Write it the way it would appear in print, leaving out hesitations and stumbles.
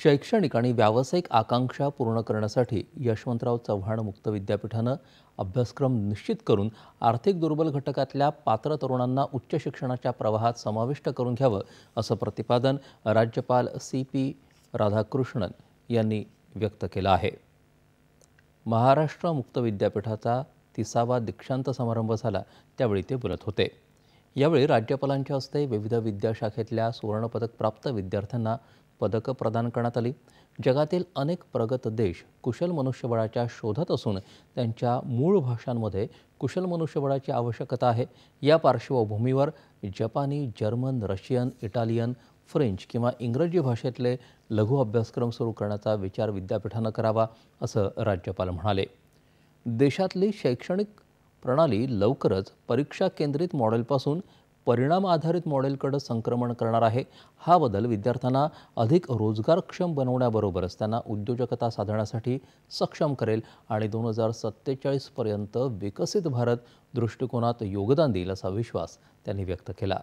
शैक्षणिक आणि व्यावसायिक आकांक्षा पूर्ण करण्यासाठी यशवंतराव चव्हाण मुक्त विद्यापीठानं अभ्यासक्रम निश्चित करून आर्थिक दुर्बल घटकातल्या पात्र तरुणांना उच्च शिक्षणाच्या प्रवाहात समाविष्ट करून घ्यावं असं प्रतिपादन राज्यपाल CP राधाकृष्णन यांनी व्यक्त केलं आहे। महाराष्ट्र मुक्त विद्यापीठाचा 30वा दीक्षांत समारंभ झाला त्यावेळी ते बोलत होते। यावेळी राज्यपालांच्या हस्ते विविध विद्याशाखेतल्या सुवर्णपदक प्राप्त विद्यार्थ्यांना पदकं प्रदान करण्यात आली। जगातील अनेक प्रगत देश कुशल मनुष्यबळाच्या शोधात असून त्यांच्या मूळ भाषांमध्ये कुशल मनुष्यबळाची आवश्यकता आहे। या पार्श्वभूमीवर जपानी, जर्मन, रशियन, इटालियन, फ्रेंच किंवा इंग्रजी भाषेतले लघु अभ्यासक्रम सुरू करण्याचा विचार विद्यापीठानं करावा असं राज्यपाल म्हणाले। देशातली शैक्षणिक प्रणाली लवकरच परीक्षा केंद्रित मॉडेलपासून परिणाम आधारित मॉडेलकडे संक्रमण करणार आहे। हा बदल विद्यार्थ्यांना अधिक रोजगारक्षम बनवण्याबरोबरच त्यांना उद्योजकता साधण्यासाठी सक्षम करेल आणि 2047 पर्यंत विकसित भारत दृष्टिकोनात योगदान देईल असा विश्वास त्यांनी व्यक्त केला।